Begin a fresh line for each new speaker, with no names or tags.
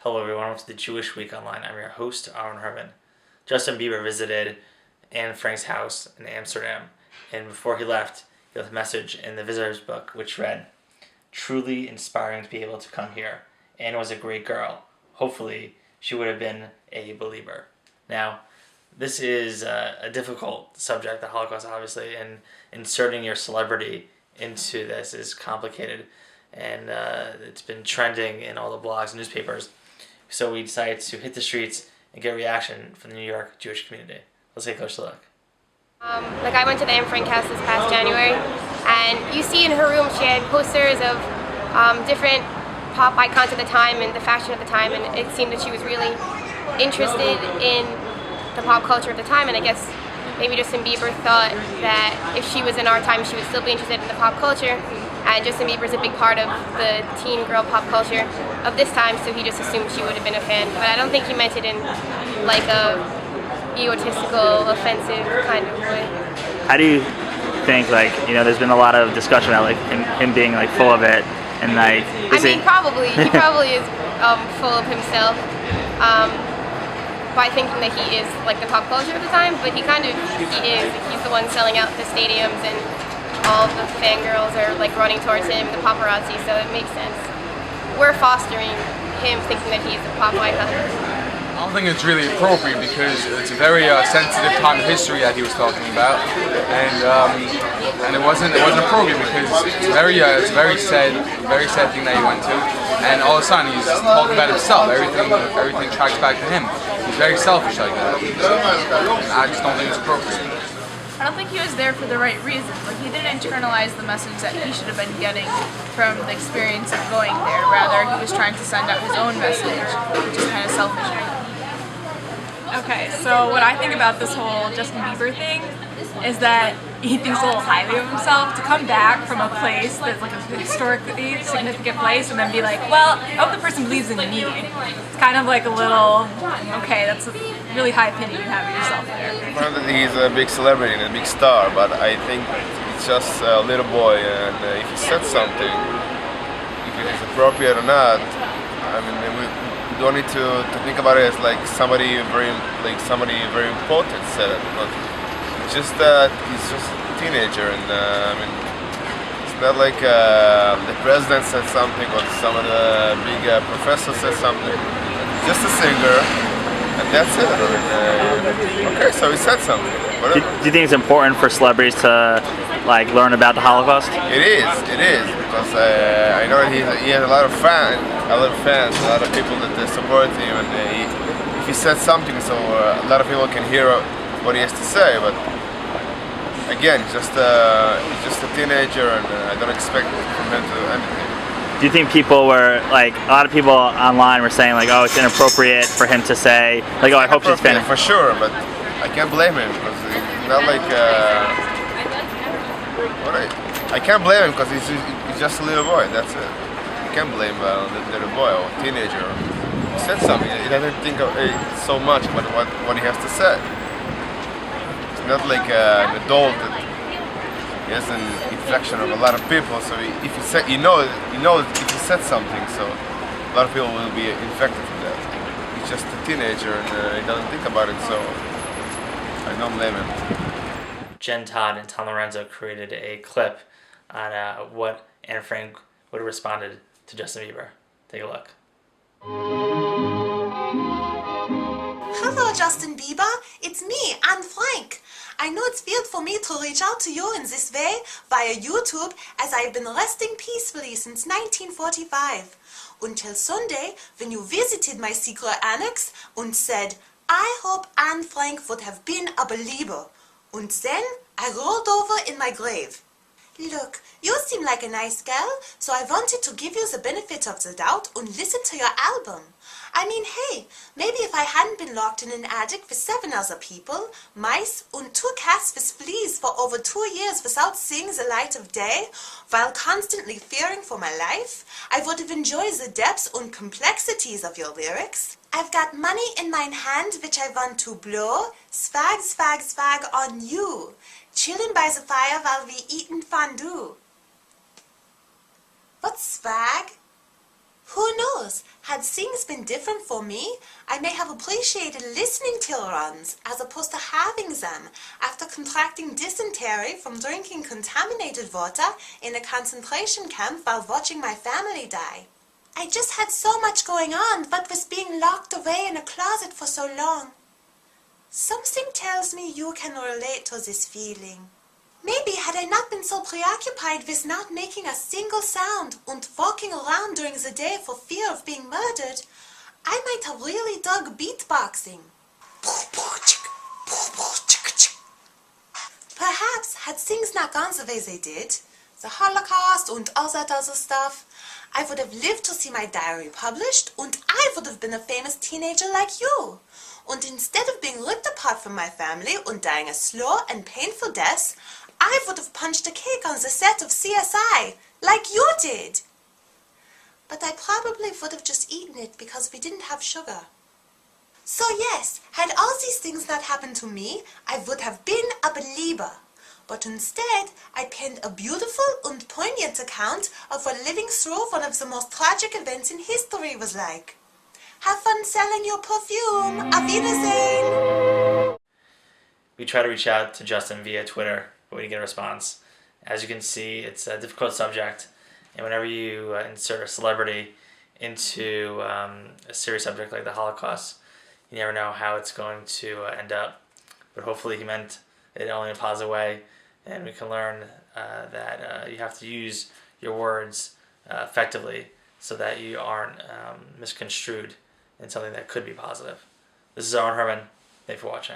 Hello everyone, welcome to the Jewish Week Online. I'm your host, Aaron Herman. Justin Bieber visited Anne Frank's house in Amsterdam, and before he left, he left a message in the visitor's book which read, "Truly inspiring to be able to come here. Anne was a great girl. Hopefully, she would have been a belieber." Now, this is a difficult subject, the Holocaust obviously, and inserting your celebrity into this is complicated, and it's been trending in all the blogs and newspapers. So we decided to hit the streets and get a reaction from the New York Jewish community. Let's take a closer look.
I went to the Anne Frank house this past January, and you see in her room she had posters of different pop icons at the time and the fashion at the time, and it seemed that she was really interested in the pop culture at the time, and I guess maybe Justin Bieber thought that if she was in our time she would still be interested in the pop culture, and Justin Bieber is a big part of the teen girl pop culture of this time, so he just assumed she would have been a fan, but I don't think he meant it in like a egotistical, offensive kind of way.
How do you think, there's been a lot of discussion about him being full of it, and
probably he probably is full of himself by thinking that he is the pop culture of the time, but he is. He's the one selling out the stadiums, and all the fangirls are running towards him, the paparazzi, so it makes sense. We're fostering him thinking that he's a pop icon.
I don't think it's really appropriate because it's a very sensitive time of history that he was talking about, and it wasn't appropriate because it's a very sad thing that he went to, and all of a sudden he's talking about himself. Everything tracks back to him. He's very selfish like that. I just don't think it's appropriate.
I don't think he was there for the right reasons. He didn't internalize the message that he should have been getting from the experience of going there. Rather, he was trying to send out his own message, which is kind of selfish.
Okay, so what I think about this whole Justin Bieber thing is that he thinks a little highly of himself to come back from a place that's a historically significant place and then be like, well, I hope the person believes in me. It's kind of a little, okay, that's a really high opinion you have of yourself there.
He's a big celebrity and a big star, but I think it's just a little boy, and if he said something, if it is appropriate or not, we don't need to think about it as somebody very important said it, but it's just that he's just a teenager, and it's not like the president said something or some of the big professors said something. He's just a singer, and that's it. Okay, so he said something.
Do you think it's important for celebrities to learn about the Holocaust?
It is, because I know that he has a lot of fans, a lot of people that support him, and if he said something, so a lot of people can hear what he has to say. But again, he's just a teenager, and I don't expect from him to do anything.
Do you think people were a lot of people online were saying oh, it's inappropriate for him to say oh, I hope she's fan
for sure, but I can't blame him because it's not I can't blame him because he's just a little boy. That's it. You can't blame the little boy or teenager. He said something. He doesn't think of so much about what he has to say. It's not like an adult that he has an infection of a lot of people. So if he said, if he said something, so a lot of people will be infected with that. He's just a teenager and he doesn't think about it. So I don't blame him.
Jen Todd and Tom Lorenzo created a clip on what Anne Frank would have responded to Justin Bieber. Take a look.
Hello, Justin Bieber. It's me, Anne Frank. I know it's weird for me to reach out to you in this way via YouTube, as I've been resting peacefully since 1945. Until Sunday, when you visited my secret annex and said, I hope Anne Frank would have been a belieber. And then I rolled over in my grave. Look, you seem like a nice girl, so I wanted to give you the benefit of the doubt and listen to your album. Hey, maybe if I hadn't been locked in an attic with 7 other people, mice, and 2 cats with fleas for over 2 years without seeing the light of day, while constantly fearing for my life, I would have enjoyed the depths and complexities of your lyrics. I've got money in my hand which I want to blow, swag, swag, swag on you, chilling by the fire while we eatin' fondue. What's swag? Who knows? Had things been different for me, I may have appreciated listening to runs as opposed to having them after contracting dysentery from drinking contaminated water in a concentration camp while watching my family die. I just had so much going on, what with being locked away in a closet for so long. Something tells me you can relate to this feeling. Maybe had I not been so preoccupied with not making a single sound and walking around during the day for fear of being murdered, I might have really dug beatboxing. Perhaps had things not gone the way they did, the Holocaust and all that other stuff, I would have lived to see my diary published and I would have been a famous teenager like you. And instead of being ripped apart from my family and dying a slow and painful death, I would have punched a cake on the set of CSI, like you did. But I probably would have just eaten it because we didn't have sugar. So yes, had all these things not happened to me, I would have been a belieber. But instead, I penned a beautiful and poignant account of what living through one of the most tragic events in history was like. Have fun selling your perfume. Auf Wiedersehen.
We try to reach out to Justin via Twitter, but we didn't get a response. As you can see, it's a difficult subject, and whenever you insert a celebrity into a serious subject like the Holocaust, you never know how it's going to end up. But hopefully he meant it only in a positive way, and we can learn that you have to use your words effectively so that you aren't misconstrued in something that could be positive. This is Aaron Herman. Thanks for watching.